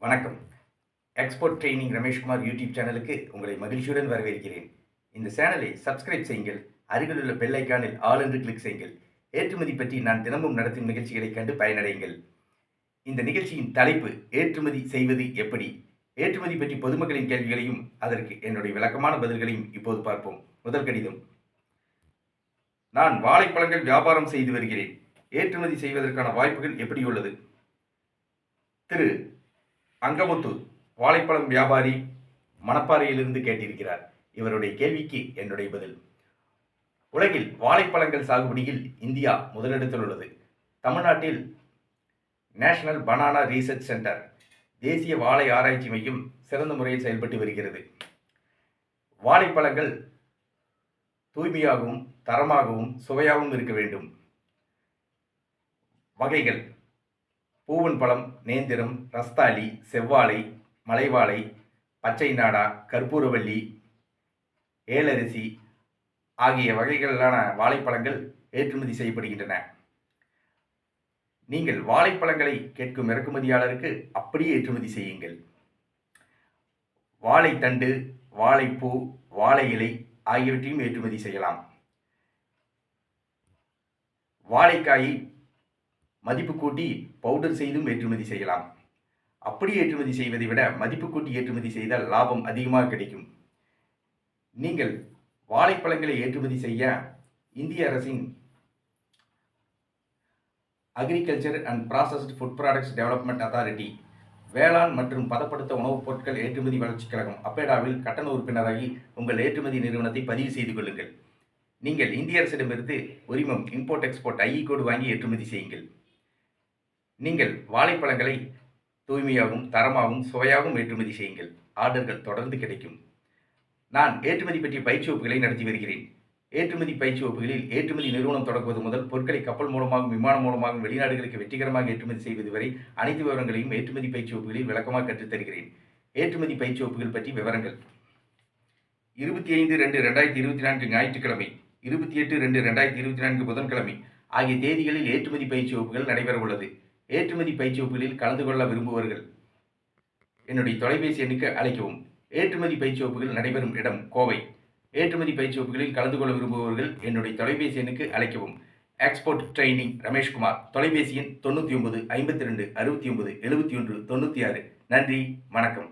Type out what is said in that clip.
வணக்கம். Export training Rameshkumar YouTube சேனலுக்கு உங்களை மகிழ்ச்சியுடன் வரவேற்கிறேன். இந்த சேனலை சப்ஸ்கிரைப் செய்யுங்கள். அருகிலுள்ள பெல் ஐகானில் ஆல் என்று கிளிக் செய்யுங்கள். ஏற்றுமதி பற்றி நான் தினமும் நடத்தும் நிகழ்ச்சிகளைக் கண்டு பயனடையுங்கள். இந்த நிகழ்ச்சியின் தலைப்பு ஏற்றுமதி செய்வது எப்படி? ஏற்றுமதி பற்றி பொதுமக்களின் கேள்விகளையும் அதற்கு என்னுடைய விளக்கமான பதில்களையும் இப்போது பார்ப்போம். முதல் கடிதம். நான் வாழைப்பழங்கள் வியாபாரம் செய்து வருகிறேன். ஏற்றுமதி செய்வதற்கான வாய்ப்புகள் எப்படி உள்ளது? திரு அங்கமுத்து வாழைப்பழம் வியாபாரி மணப்பாறையிலிருந்து கேட்டிருக்கிறார். இவருடைய கேள்விக்கு என்னுடைய பதில். உலகில் வாழைப்பழங்கள் சாகுபடியில் இந்தியா முதலிடத்தில் உள்ளது. தமிழ்நாட்டில் நேஷனல் பனானா ரிசர்ச் சென்டர் தேசிய வாழை ஆராய்ச்சி மையம் சிறந்த முறையில் செயல்பட்டு வருகிறது. வாழைப்பழங்கள் தூய்மையாகவும் தரமாகவும் சுவையாகவும் இருக்க வேண்டும். வகைகள்: பூவன் பழம், நேந்திரம், ரஸ்தாலி, செவ்வாழை, மலைவாழை, பச்சை நாடா, கற்பூரவள்ளி, ஏலரிசி ஆகிய வகைகளிலான வாழைப்பழங்கள் ஏற்றுமதி செய்யப்படுகின்றன. நீங்கள் வாழைப்பழங்களை கேட்கும் இறக்குமதியாளருக்கு அப்படியே ஏற்றுமதி செய்யுங்கள். வாழைத்தண்டு, வாழைப்பூ, வாழை இலை ஆகியவற்றையும் ஏற்றுமதி செய்யலாம். வாழைக்காயை மதிப்பு கூட்டி பவுடர் செய்தும் ஏற்றுமதி செய்யலாம். அப்படி ஏற்றுமதி செய்வதை விட மதிப்பு கூட்டி ஏற்றுமதி செய்தால் லாபம் அதிகமாக கிடைக்கும். நீங்கள் வாழைப்பழங்களை ஏற்றுமதி செய்ய இந்திய அரசின் agriculture and processed food products development authority வேளாண் மற்றும் பதப்படுத்த உணவுப் பொருட்கள் ஏற்றுமதி வளர்ச்சிக் கழகம் அப்பேடாவில் கட்டண உறுப்பினராகி உங்கள் ஏற்றுமதி நிறுவனத்தை பதிவு செய்து கொள்ளுங்கள். நீங்கள் இந்திய அரசிடமிருந்து உரிமம் இம்போர்ட் எக்ஸ்போர்ட் ஐஇ கோடு வாங்கி ஏற்றுமதி செய்யுங்கள். நீங்கள் வாழைப்பழங்களை தூய்மையாகவும் தரமாகவும் சுவையாகவும் ஏற்றுமதி செய்யுங்கள். ஆர்டர்கள் தொடர்ந்து கிடைக்கும். நான் ஏற்றுமதி பற்றிய பயிற்சி வகுப்புகளை நடத்தி வருகிறேன். ஏற்றுமதி பயிற்சி வகுப்புகளில் ஏற்றுமதி நிறுவனம் தொடங்குவது முதல் பொருட்களை கப்பல் மூலமாகவும் விமானம் மூலமாகவும் வெளிநாடுகளுக்கு வெற்றிகரமாக ஏற்றுமதி செய்வது வரை அனைத்து விவரங்களையும் ஏற்றுமதி பயிற்சி வகுப்புகளில் விளக்கமாக கற்றுத் தருகிறேன். ஏற்றுமதி பயிற்சி வகுப்புகள் பற்றி விவரங்கள்: 25/2/2024 ஞாயிற்றுக்கிழமை, 28/2/2024 புதன்கிழமை ஆகிய தேதிகளில் ஏற்றுமதி பயிற்சி வகுப்புகள் நடைபெற உள்ளது. ஏற்றுமதி பயிற்சி வகுப்புகளில் கலந்து கொள்ள விரும்புபவர்கள் என்னுடைய தொலைபேசி எண்ணுக்கு அழைக்கவும். ஏற்றுமதி பயிற்சி வகுப்புகள் நடைபெறும் இடம் கோவை. ஏற்றுமதி பயிற்சி வகுப்புகளில் கலந்து கொள்ள விரும்புபவர்கள் என்னுடைய தொலைபேசி எண்ணுக்கு அழைக்கவும். Export training Rameshkumar. தொலைபேசி எண் 99 52 69 71 96. நன்றி, வணக்கம்.